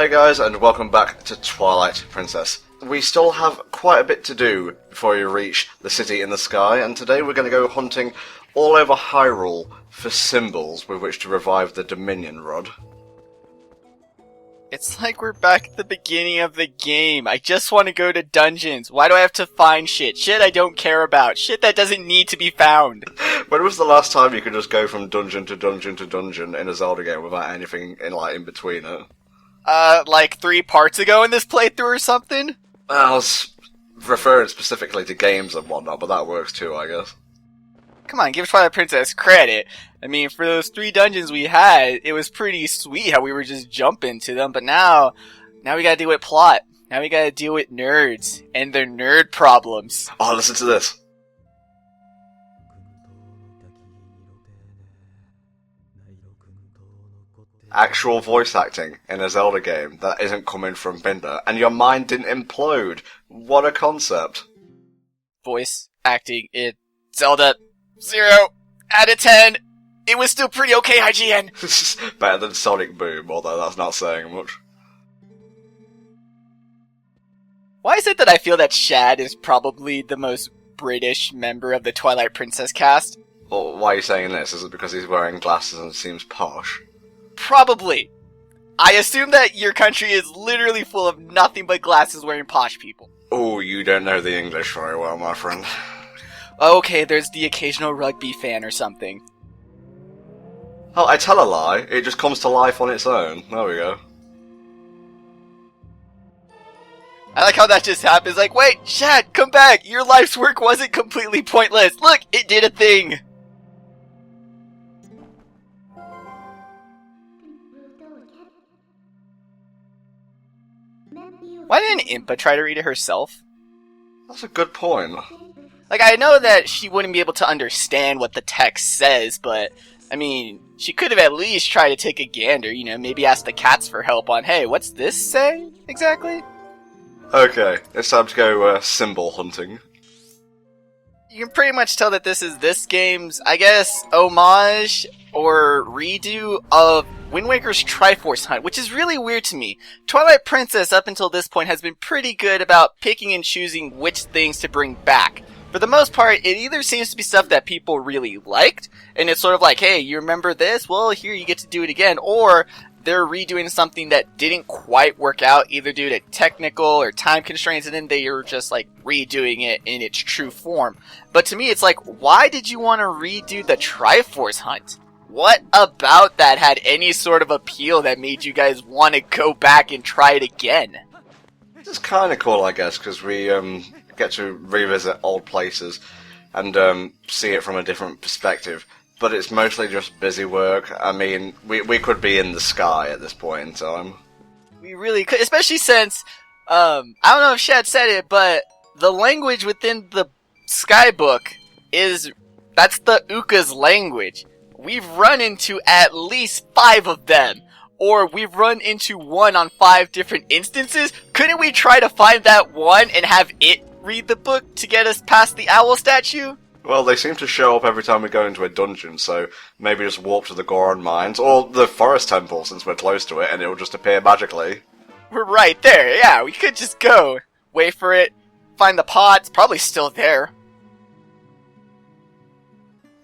Hey guys, and welcome back to Twilight Princess. We still have quite a bit to do before you reach the city in the sky, and today we're going to go hunting all over Hyrule for symbols with which to revive the Dominion Rod. It's like we're back at the beginning of the game. I just want to go to dungeons. Why do I have to find shit? Shit I don't care about. Shit that doesn't need to be found. When was the last time you could just go from dungeon to dungeon to dungeon in a Zelda game without anything in between it? Like 3 parts ago in this playthrough or something? I was referring specifically to games and whatnot, but that works too, I guess. Come on, give Twilight Princess credit. I mean, for those 3 dungeons we had, it was pretty sweet how we were just jumping to them, but now we gotta deal with plot. Now we gotta deal with nerds and their nerd problems. Oh, listen to this. Actual voice acting in a Zelda game that isn't coming from Midna, and your mind didn't implode. What a concept. Voice acting in Zelda 0 out of 10. It was still pretty okay, IGN. Better than Sonic Boom, although that's not saying much. Why is it that I feel that Shad is probably the most British member of the Twilight Princess cast? Well, why are you saying this? Is it because he's wearing glasses and seems posh? Probably. I assume that your country is literally full of nothing but glasses wearing posh people. Oh, you don't know the English very well, my friend. Okay, there's the occasional rugby fan or something. Oh, I tell a lie. It just comes to life on its own. There we go. I like how that just happens. Like, wait, Shad, come back! Your life's work wasn't completely pointless. Look, it did a thing! Why didn't Impa try to read it herself? That's a good point. Like, I know that she wouldn't be able to understand what the text says, but, I mean, she could have at least tried to take a gander, you know, maybe ask the cats for help on, hey, what's this say, exactly? Okay, it's time to go symbol hunting. You can pretty much tell that this is this game's, I guess, homage or redo of Wind Waker's Triforce Hunt, which is really weird to me. Twilight Princess, up until this point, has been pretty good about picking and choosing which things to bring back. For the most part, it either seems to be stuff that people really liked, and it's sort of like, hey, you remember this? Well, here you get to do it again. Or they're redoing something that didn't quite work out, either due to technical or time constraints, and then they are just like redoing it in its true form. But to me, it's like, why did you want to redo the Triforce Hunt? What about that had any sort of appeal that made you guys want to go back and try it again? It's kind of cool, I guess, because we get to revisit old places and see it from a different perspective. But it's mostly just busy work. I mean, we could be in the sky at this point in time. We really could, especially since, I don't know if Shad said it, but the language within the Sky Book that's the Uka's language. We've run into at least 5 of them. Or we've run into 1 on 5 different instances. Couldn't we try to find that one and have it read the book to get us past the owl statue? Well, they seem to show up every time we go into a dungeon, so maybe just warp to the Goron Mines, or the Forest Temple since we're close to it, and it'll just appear magically. We're right there, yeah, we could just go. Wait for it, find the pot, it's probably still there.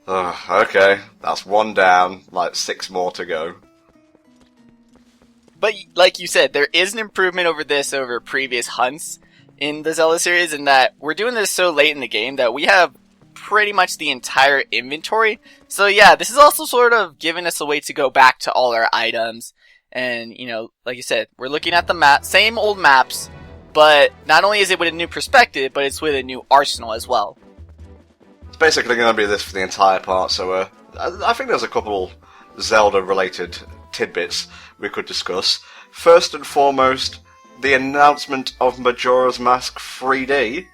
Okay, that's 1 down, like 6 more to go. But, like you said, there is an improvement over previous hunts in the Zelda series, in that we're doing this so late in the game that we have pretty much the entire inventory. So yeah, this is also sort of giving us a way to go back to all our items. And, you know, like you said, we're looking at the map, same old maps, but not only is it with a new perspective, but it's with a new arsenal as well. It's basically going to be this for the entire part, so I think there's a couple Zelda-related tidbits we could discuss. First and foremost, the announcement of Majora's Mask 3D.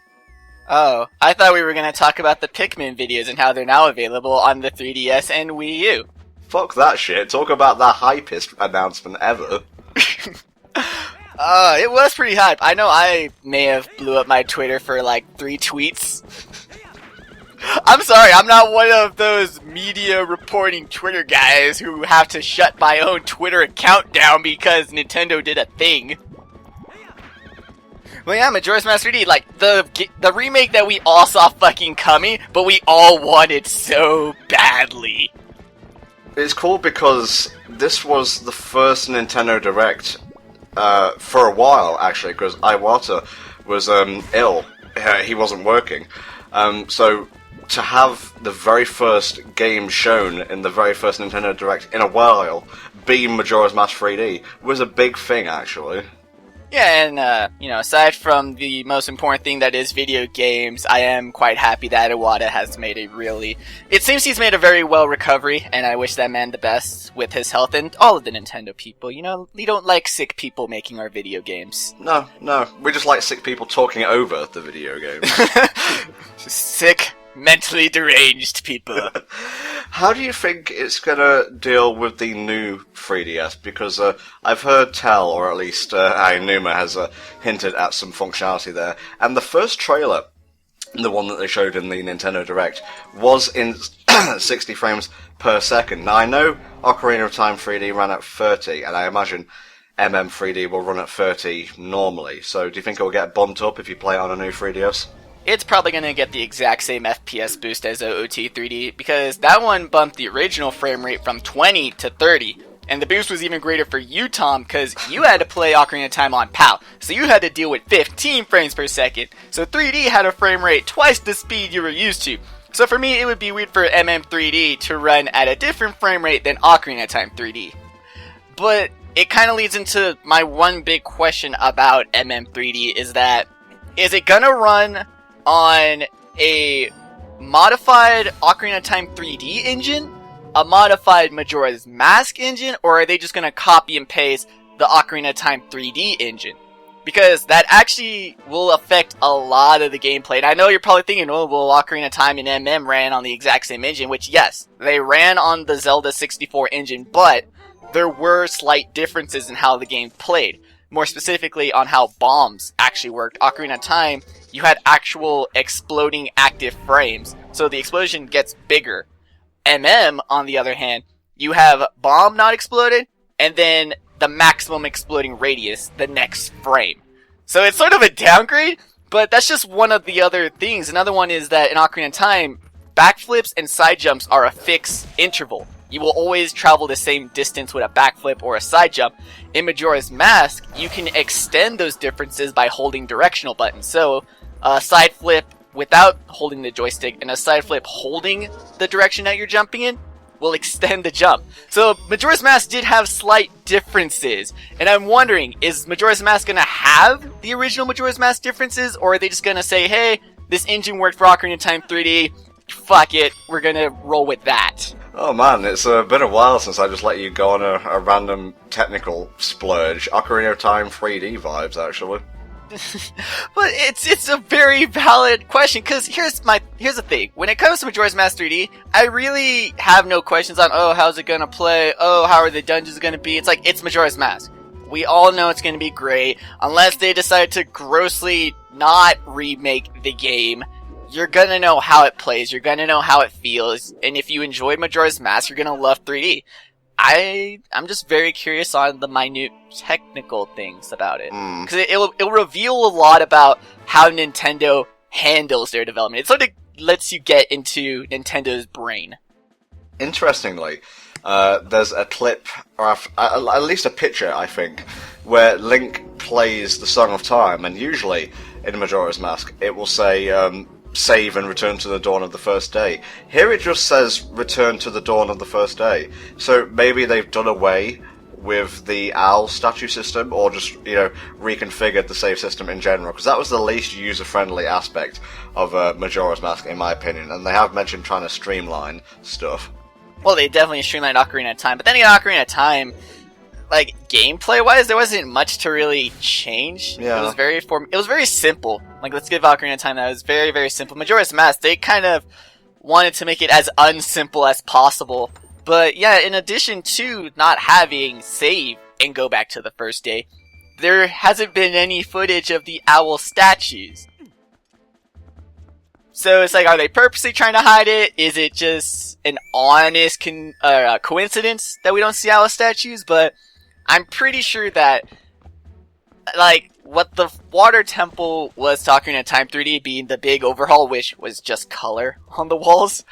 Oh, I thought we were going to talk about the Pikmin videos and how they're now available on the 3DS and Wii U. Fuck that shit, talk about the hypest announcement ever. It was pretty hype. I know I may have blew up my Twitter for like 3 tweets. I'm sorry, I'm not one of those media reporting Twitter guys who have to shut my own Twitter account down because Nintendo did a thing. Well, yeah, Majora's Mask 3D, like, the remake that we all saw fucking coming, but we all wanted so badly. It's cool because this was the first Nintendo Direct for a while, actually, because Iwata was ill. He wasn't working. So to have the very first game shown in the very first Nintendo Direct in a while be Majora's Mask 3D was a big thing, actually. Yeah, and, you know, aside from the most important thing that is video games, I am quite happy that Iwata has made a really... It seems he's made a very well recovery, and I wish that man the best with his health and all of the Nintendo people. You know, we don't like sick people making our video games. No, we just like sick people talking over the video games. Sick, mentally deranged people. How do you think it's gonna deal with the new 3DS? Because I've heard tell, or at least Aonuma has hinted at some functionality there. And the first trailer, the one that they showed in the Nintendo Direct, was in 60 frames per second. Now I know Ocarina of Time 3D ran at 30, and I imagine MM3D will run at 30 normally. So do you think it will get bumped up if you play it on a new 3DS? It's probably going to get the exact same FPS boost as OOT 3D, because that one bumped the original frame rate from 20 to 30, and the boost was even greater for you, Tom, because you had to play Ocarina of Time on PAL, so you had to deal with 15 frames per second, so 3D had a frame rate twice the speed you were used to. So for me, it would be weird for MM3D to run at a different frame rate than Ocarina of Time 3D. But it kind of leads into my one big question about MM3D, is it going to run on a modified Ocarina of Time 3D engine, a modified Majora's Mask engine, or are they just going to copy and paste the Ocarina of Time 3D engine? Because that actually will affect a lot of the gameplay. And I know you're probably thinking, oh, well, Ocarina of Time and MM ran on the exact same engine, which, yes, they ran on the Zelda 64 engine, but there were slight differences in how the game played. More specifically on how bombs actually worked. Ocarina of Time, you had actual exploding active frames, so the explosion gets bigger. MM, on the other hand, you have bomb not exploded, and then the maximum exploding radius the next frame. So it's sort of a downgrade, but that's just one of the other things. Another one is that in Ocarina of Time, backflips and side jumps are a fixed interval. You will always travel the same distance with a backflip or a side jump. In Majora's Mask, you can extend those differences by holding directional buttons. So, a side flip without holding the joystick and a side flip holding the direction that you're jumping in will extend the jump. So, Majora's Mask did have slight differences. And I'm wondering, is Majora's Mask going to have the original Majora's Mask differences? Or are they just going to say, hey, this engine worked for Ocarina of Time 3D, fuck it, we're going to roll with that? Oh man, it's been a while since I just let you go on a random technical splurge. Ocarina of Time 3D vibes, actually. But it's a very valid question, because here's the thing. When it comes to Majora's Mask 3D, I really have no questions on, oh, how's it gonna play? Oh, how are the dungeons gonna be? It's like, it's Majora's Mask. We all know it's gonna be great, unless they decide to grossly not remake the game. You're gonna know how it plays, you're gonna know how it feels, and if you enjoyed Majora's Mask, you're gonna love 3D. I'm just very curious on the minute technical things about it. Because it'll reveal a lot about how Nintendo handles their development. It sort of lets you get into Nintendo's brain. Interestingly, there's a clip, or at least a picture, I think, where Link plays the Song of Time, and usually in Majora's Mask it will say, save and return to the dawn of the first day. Here it just says return to the dawn of the first day. So maybe they've done away with the owl statue system, or just, you know, reconfigured the save system in general, because that was the least user-friendly aspect of Majora's Mask, in my opinion, and they have mentioned trying to streamline stuff. Well, they definitely streamlined Ocarina of Time, but then again, Ocarina of Time, like, gameplay-wise, there wasn't much to really change. Yeah. It was very simple. Like, let's give Ocarina of Time that. It was very, very simple. Majora's Mask, they kind of wanted to make it as unsimple as possible. But yeah, in addition to not having save and go back to the first day, there hasn't been any footage of the owl statues. So it's like, are they purposely trying to hide it? Is it just an honest coincidence that we don't see owl statues? But I'm pretty sure that, like, what the Water Temple was talking at Time 3D being the big overhaul, which was just color on the walls.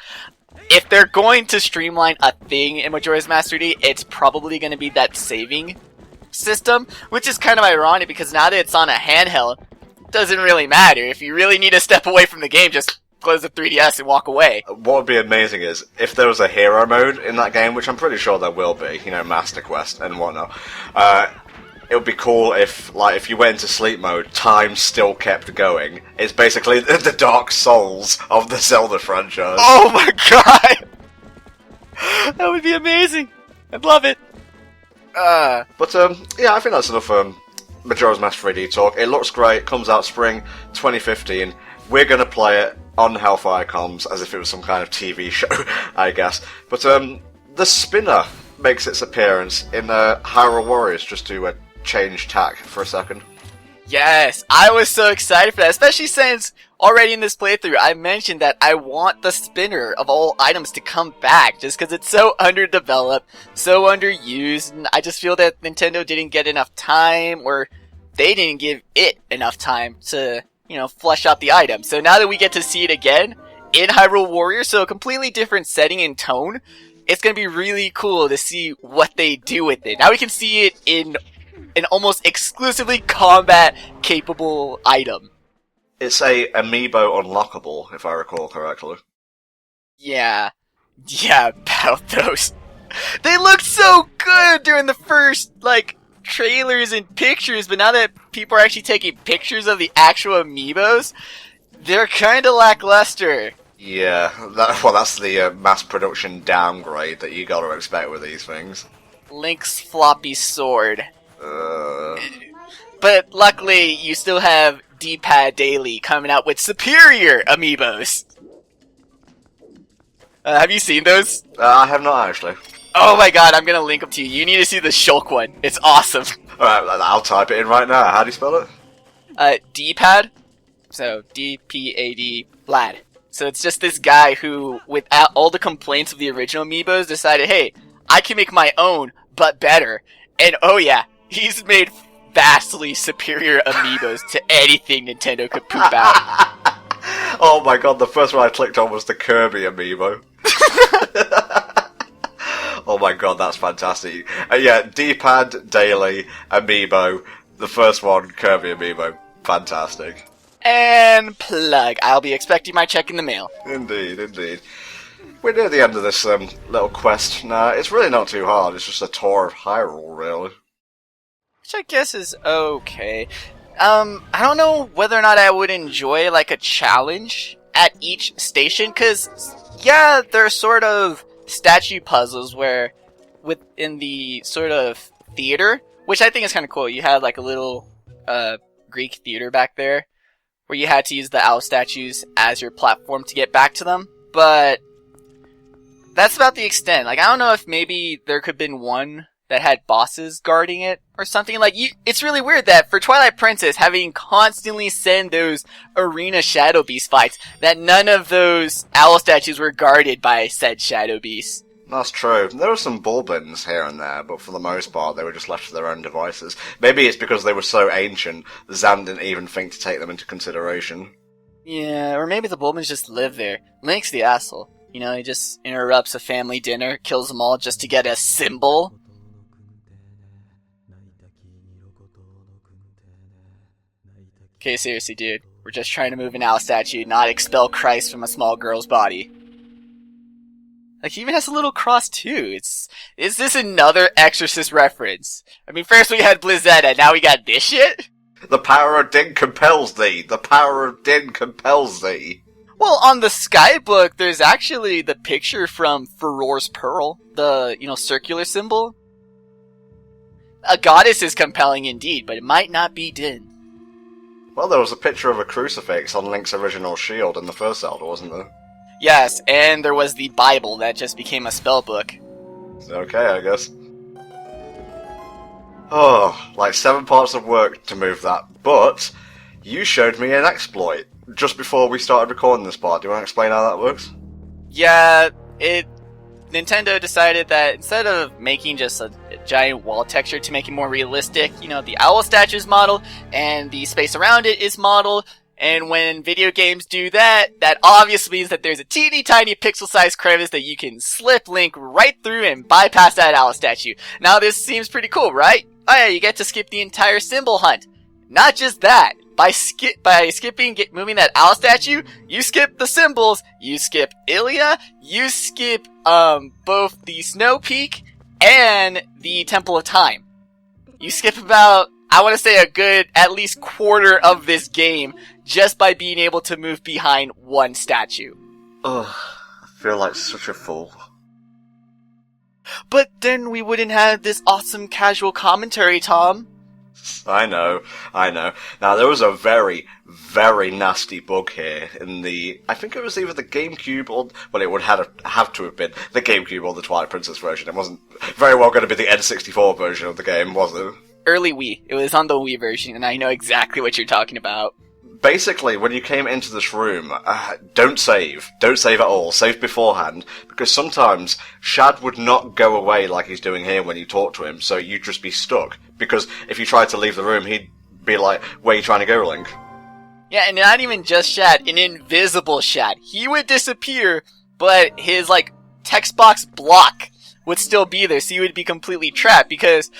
If they're going to streamline a thing in Majora's Mask 3D, it's probably going to be that saving system, which is kind of ironic because now that it's on a handheld, it doesn't really matter. If you really need to step away from the game, just close the 3DS and walk away. What would be amazing is if there was a hero mode in that game, which I'm pretty sure there will be, you know, Master Quest and whatnot. It would be cool if, like, if you went into sleep mode, time still kept going. It's basically the Dark Souls of the Zelda franchise. Oh my god! That would be amazing. I'd love it. But yeah, I think that's enough Majora's Mask 3D talk. It looks great. Comes out spring 2015. We're gonna play it on Hellfire Comms as if it was some kind of TV show, I guess. But the spinner makes its appearance in Hyrule Warriors, just to change tack for a second. Yes, I was so excited for that, especially since already in this playthrough I mentioned that I want the spinner of all items to come back just because it's so underdeveloped, so underused, and I just feel that Nintendo didn't get enough time, or they didn't give it enough time to, you know, flesh out the item. So now that we get to see it again in Hyrule Warriors, so a completely different setting and tone, it's going to be really cool to see what they do with it. Now we can see it in an almost exclusively combat-capable item. It's a amiibo unlockable, if I recall correctly. Yeah, about those. They looked so good during the first, like, trailers and pictures, but now that people are actually taking pictures of the actual amiibos, they're kind of lackluster. Yeah, that's the mass production downgrade that you gotta expect with these things. Link's floppy sword. But luckily, you still have D-Pad Daily coming out with superior amiibos. Have you seen those? I have not actually. Oh my god, I'm gonna link them to you. You need to see the Shulk one. It's awesome. Alright, I'll type it in right now. How do you spell it? D-Pad. So, D-P-A-D, Lad. So it's just this guy who, without all the complaints of the original amiibos, decided, hey, I can make my own, but better. And oh yeah, he's made vastly superior amiibos to anything Nintendo could poop out. Oh my god, the first one I clicked on was the Kirby amiibo. Oh my god, that's fantastic. Yeah, D-Pad Daily amiibo. The first one, Kirby amiibo. Fantastic. And plug. I'll be expecting my check in the mail. Indeed, indeed. We're near the end of this little quest now. It's really not too hard. It's just a tour of Hyrule, really. Which I guess is okay. I don't know whether or not I would enjoy, like, a challenge at each station, because, yeah, there are sort of statue puzzles where, within the sort of theater, which I think is kind of cool. You had, like, a little Greek theater back there, where you had to use the owl statues as your platform to get back to them, but that's about the extent. Like, I don't know if maybe there could have been one that had bosses guarding it or something. Like, it's really weird that for Twilight Princess, having constantly send those arena Shadow Beast fights, that none of those owl statues were guarded by said Shadow Beast. That's true. There were some Bulbins here and there, but for the most part, they were just left to their own devices. Maybe it's because they were so ancient, Zan didn't even think to take them into consideration. Yeah, or maybe the Bulbins just live there. Link's the asshole. You know, he just interrupts a family dinner, kills them all just to get a symbol. Okay, seriously, dude. We're just trying to move an owl statue, not expel Christ from a small girl's body. Like, he even has a little cross, too. Is this another Exorcist reference? I mean, first we had Blizzetta, now we got this shit? The power of Din compels thee! The power of Din compels thee! Well, on the Skybook, there's actually the picture from Furor's Pearl, the, circular symbol. A goddess is compelling indeed, but it might not be Din. Well, there was a picture of a crucifix on Link's original shield in the first Zelda, wasn't there? Yes, and there was the Bible that just became a spell book. Okay, I guess. Oh, like 7 parts of work to move that, but you showed me an exploit. just before we started recording this part. Do you want to explain how that works? Yeah, Nintendo decided that instead of making just a giant wall texture to make it more realistic, the owl statue is modeled and the space around it is modeled. And when video games do that, that obviously means that there's a teeny tiny pixel-sized crevice that you can slip Link right through and bypass that owl statue. Now this seems pretty cool, right? Oh yeah, you get to skip the entire symbol hunt. Not just that. By moving that owl statue, you skip the symbols, you skip Ilia, you skip both the Snow Peak and the Temple of Time. You skip about, I want to say, a good at least quarter of this game just by being able to move behind one statue. Ugh, I feel like such a fool. But then we wouldn't have this awesome casual commentary, Tom. I know. Now, there was a very, very nasty bug here in I think it was either the GameCube or, well, it would have to have been the GameCube or the Twilight Princess version. It wasn't very well going to be the N64 version of the game, was it? Early Wii. It was on the Wii version, and I know exactly what you're talking about. Basically, when you came into this room, don't save. Don't save at all. Save beforehand, because sometimes Shad would not go away like he's doing here when you talk to him, so you'd just be stuck. Because if you tried to leave the room, he'd be like, where are you trying to go, Link? Yeah, and not even just Shad, an invisible Shad. He would disappear, but his, text box block would still be there, so you would be completely trapped, because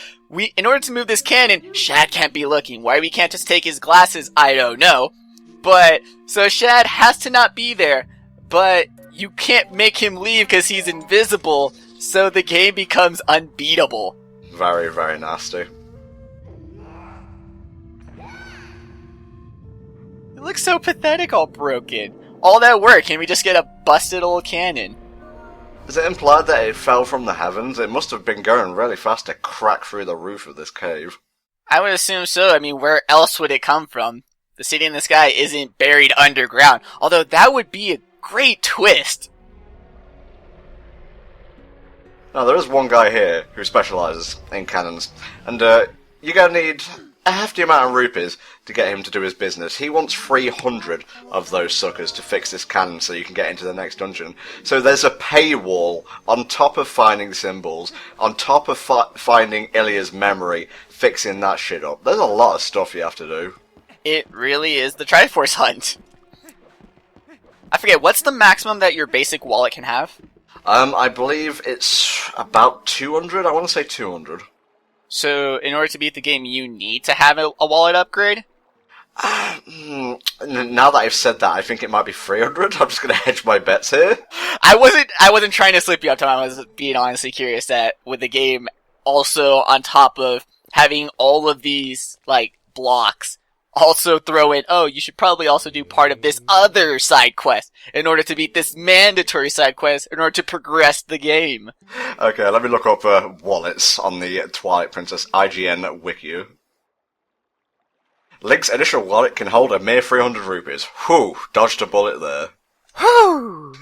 in order to move this cannon, Shad can't be looking. Why we can't just take his glasses, I don't know. But, so Shad has to not be there, but you can't make him leave because he's invisible, so the game becomes unbeatable. Very, very nasty. It looks so pathetic all broken. All that work, and we just get a busted old cannon. Is it implied that it fell from the heavens? It must have been going really fast to crack through the roof of this cave. I would assume so. I mean, where else would it come from? The city in the sky isn't buried underground. Although that would be a great twist. Now, there is one guy here who specialises in cannons. And you're going to need a hefty amount of rupees to get him to do his business. He wants 300 of those suckers to fix this cannon so you can get into the next dungeon. So there's a paywall on top of finding the symbols, on top of finding Ilia's memory, fixing that shit up. There's a lot of stuff you have to do. It really is the Triforce hunt. I forget, what's the maximum that your basic wallet can have? I believe it's about 200. I want to say 200. So, in order to beat the game, you need to have a wallet upgrade? Now that I've said that, I think it might be 300. I'm just going to hedge my bets here. I wasn't trying to slip you up, Tom. I was being honestly curious that with the game also on top of having all of these, blocks, also throw in, oh, you should probably also do part of this other side quest in order to beat this mandatory side quest in order to progress the game. Okay, let me look up wallets on the Twilight Princess IGN wiki. Link's initial wallet can hold a mere 300 rupees. Whew, dodged a bullet there. Whew!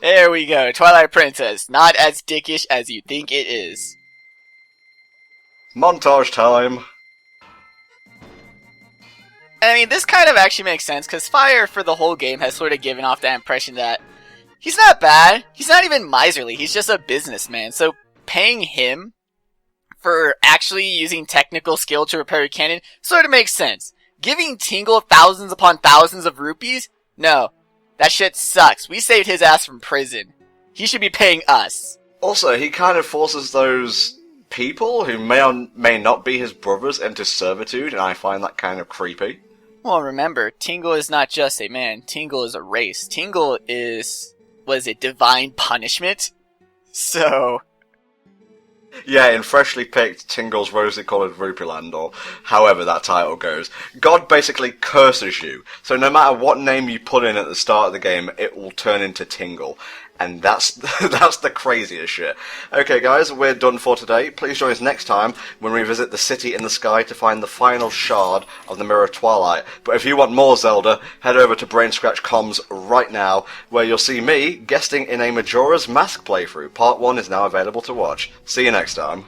There we go, Twilight Princess. Not as dickish as you think it is. Montage time. I mean, this kind of actually makes sense, because Fire for the whole game has sort of given off that impression that he's not bad, he's not even miserly, he's just a businessman, so paying him for actually using technical skill to repair a cannon sort of makes sense. Giving Tingle thousands upon thousands of rupees? No. That shit sucks. We saved his ass from prison. He should be paying us. Also, he kind of forces those people who may or may not be his brothers into servitude, and I find that kind of creepy. Well, remember, Tingle is not just a man. Tingle is a race. Tingle is, divine punishment? So... Yeah, in freshly picked Tingle's rosy-coloured Rupee Land, or however that title goes, God basically curses you. So no matter what name you put in at the start of the game, it will turn into Tingle. And that's the craziest shit. Okay guys, we're done for today. Please join us next time when we visit the city in the sky to find the final shard of the Mirror of Twilight. But if you want more Zelda, head over to Brain Scratch Comms right now, where you'll see me guesting in a Majora's Mask playthrough. Part 1 is now available to watch. See you next time.